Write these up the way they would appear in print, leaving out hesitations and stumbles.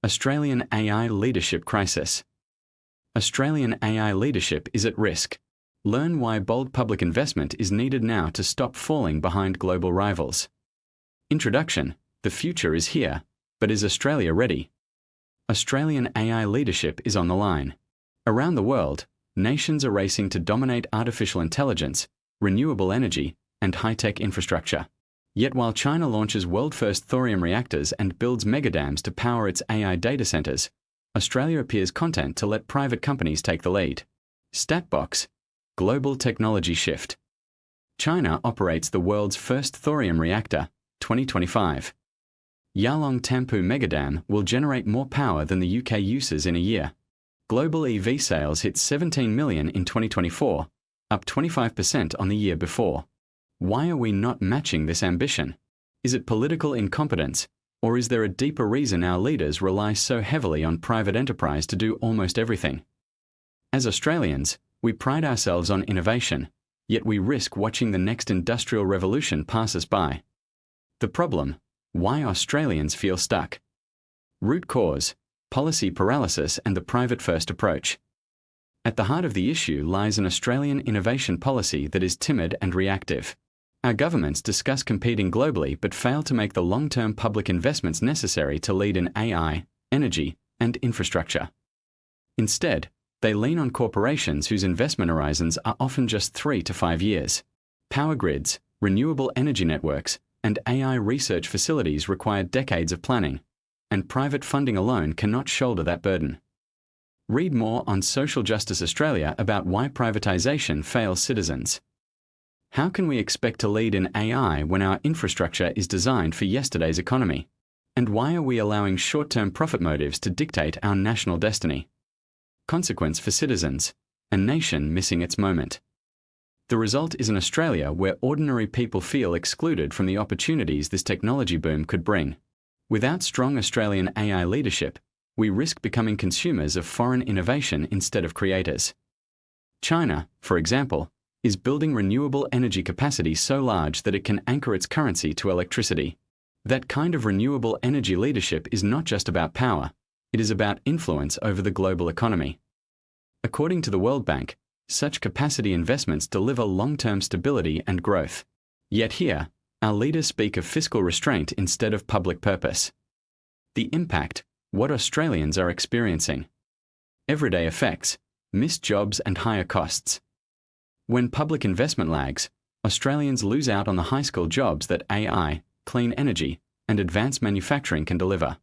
Australian AI leadership crisis. Australian AI leadership is at risk. Learn why bold public investment is needed now to stop falling behind global rivals. Introduction: the future is here, but is Australia ready? Australian AI leadership is on the line. Around the world, nations are racing to dominate artificial intelligence, renewable energy, and high-tech infrastructure. Yet while China launches world-first thorium reactors and builds megadams to power its AI data centers, Australia appears content to let private companies take the lead. Statbox: Global Technology Shift. China operates the world's first thorium reactor, 2025. Yalong Tampu Megadam will generate more power than the UK uses in a year. Global EV sales hit 17 million in 2024, up 25% on the year before. Why are we not matching this ambition? Is it political incompetence, or is there a deeper reason our leaders rely so heavily on private enterprise to do almost everything? As Australians, we pride ourselves on innovation, yet we risk watching the next industrial revolution pass us by. The problem: why Australians feel stuck. Root cause: policy paralysis and the private-first approach. At the heart of the issue lies an Australian innovation policy that is timid and reactive. Our governments discuss competing globally but fail to make the long-term public investments necessary to lead in AI, energy, and infrastructure. Instead, they lean on corporations whose investment horizons are often just 3 to 5 years. Power grids, renewable energy networks, and AI research facilities require decades of planning, and private funding alone cannot shoulder that burden. Read more on Social Justice Australia about why privatisation fails citizens. How can we expect to lead in AI when our infrastructure is designed for yesterday's economy? And why are we allowing short-term profit motives to dictate our national destiny? Consequence for citizens: a nation missing its moment. The result is an Australia where ordinary people feel excluded from the opportunities this technology boom could bring. Without strong Australian AI leadership, we risk becoming consumers of foreign innovation instead of creators. China, for example, is building renewable energy capacity so large that it can anchor its currency to electricity. That kind of renewable energy leadership is not just about power, it is about influence over the global economy. According to the World Bank, such capacity investments deliver long-term stability and growth. Yet here, our leaders speak of fiscal restraint instead of public purpose. The impact: what Australians are experiencing. Everyday effects: missed jobs and higher costs. When public investment lags, Australians lose out on the high-skilled jobs that AI, clean energy, and advanced manufacturing can deliver.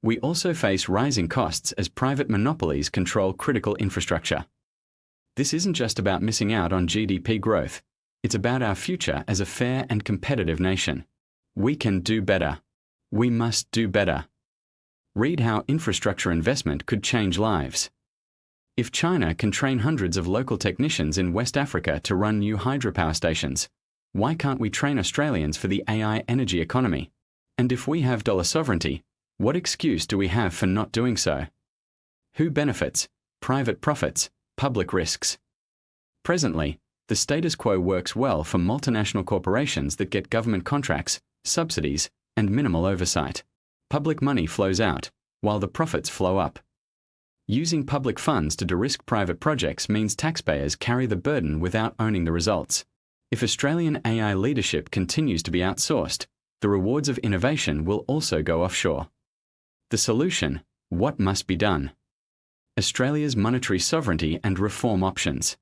We also face rising costs as private monopolies control critical infrastructure. This isn't just about missing out on GDP growth, it's about our future as a fair and competitive nation. We can do better. We must do better. Read how infrastructure investment could change lives. If China can train hundreds of local technicians in West Africa to run new hydropower stations, why can't we train Australians for the AI energy economy? And if we have dollar sovereignty, what excuse do we have for not doing so? Who benefits? Private profits, public risks. Presently, the status quo works well for multinational corporations that get government contracts, subsidies, and minimal oversight. Public money flows out, while the profits flow up. Using public funds to de-risk private projects means taxpayers carry the burden without owning the results. If Australian AI leadership continues to be outsourced, the rewards of innovation will also go offshore. The solution: what must be done? Australia's monetary sovereignty and reform options.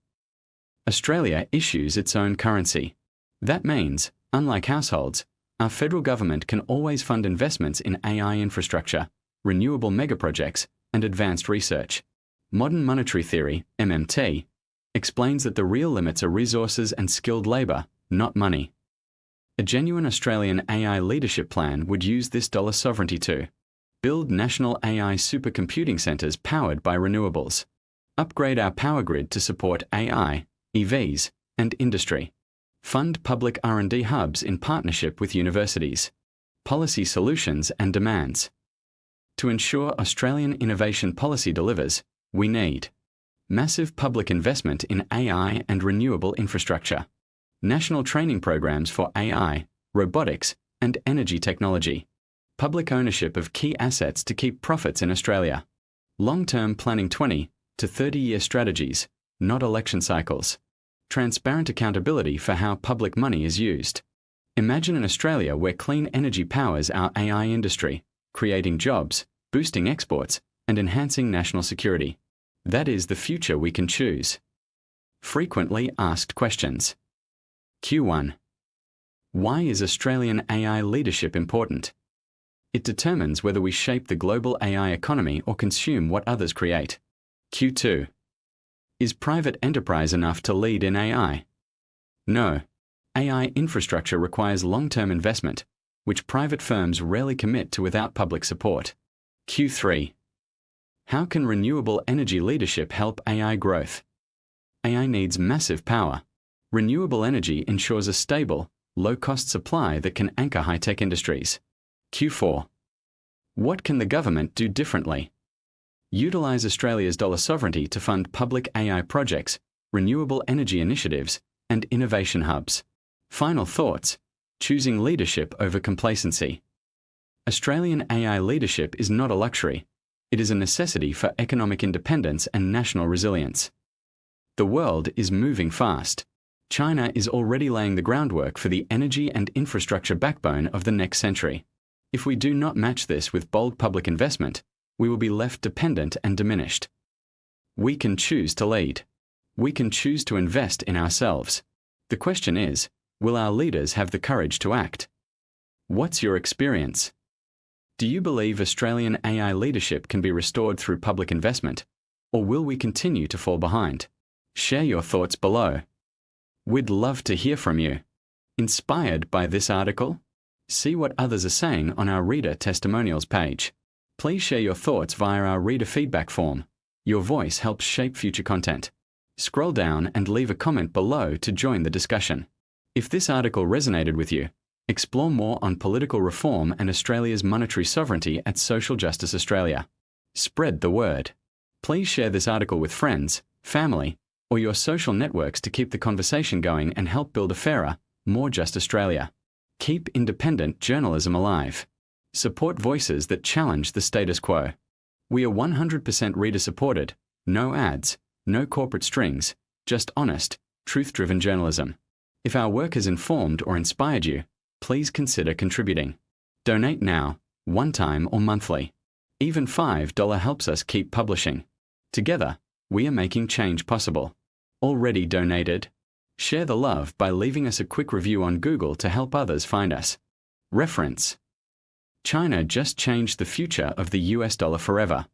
Australia issues its own currency. That means, unlike households, our federal government can always fund investments in AI infrastructure, renewable megaprojects, and advanced research. Modern monetary theory, MMT, explains that the real limits are resources and skilled labour, not money. A genuine Australian AI leadership plan would use this dollar sovereignty to build national AI supercomputing centres powered by renewables, upgrade our power grid to support AI, EVs, and industry, fund public R&D hubs in partnership with universities, policy solutions and demands. To ensure Australian innovation policy delivers, we need massive public investment in AI and renewable infrastructure, national training programs for AI, robotics, and energy technology, Public ownership of key assets to keep profits in Australia. Long-term planning 20 to 30-year strategies, not election cycles. Transparent accountability for how public money is used. Imagine an Australia where clean energy powers our AI industry, creating jobs, boosting exports, and enhancing national security. That is the future we can choose. Frequently asked questions. Q1. Why is Australian AI leadership important? It determines whether we shape the global AI economy or consume what others create. Q2. Is private enterprise enough to lead in AI? No. AI infrastructure requires long-term investment, which private firms rarely commit to without public support. Q3. How can renewable energy leadership help AI growth? AI needs massive power. Renewable energy ensures a stable, low-cost supply that can anchor high-tech industries. Q4. What can the government do differently? Utilize Australia's dollar sovereignty to fund public AI projects, renewable energy initiatives, and innovation hubs. Final thoughts. Choosing leadership over complacency. Australian AI leadership is not a luxury. It is a necessity for economic independence and national resilience. The world is moving fast. China is already laying the groundwork for the energy and infrastructure backbone of the next century. If we do not match this with bold public investment, we will be left dependent and diminished. We can choose to lead. We can choose to invest in ourselves. The question is, will our leaders have the courage to act? What's your experience? Do you believe Australian AI leadership can be restored through public investment, or will we continue to fall behind? Share your thoughts below. We'd love to hear from you. Inspired by this article? See what others are saying on our reader testimonials page. Please share your thoughts via our reader feedback form. Your voice helps shape future content. Scroll down and leave a comment below to join the discussion. If this article resonated with you, explore more on political reform and Australia's monetary sovereignty at Social Justice Australia. Spread the word. Please share this article with friends, family, or your social networks to keep the conversation going and help build a fairer, more just Australia. Keep independent journalism alive. Support voices that challenge the status quo. We are 100% reader-supported, no ads, no corporate strings, just honest, truth-driven journalism. If our work has informed or inspired you, please consider contributing. Donate now, one time or monthly. Even $5 helps us keep publishing. Together, we are making change possible. Already donated? Share the love by leaving us a quick review on Google to help others find us. Reference. China just changed the future of the US dollar forever.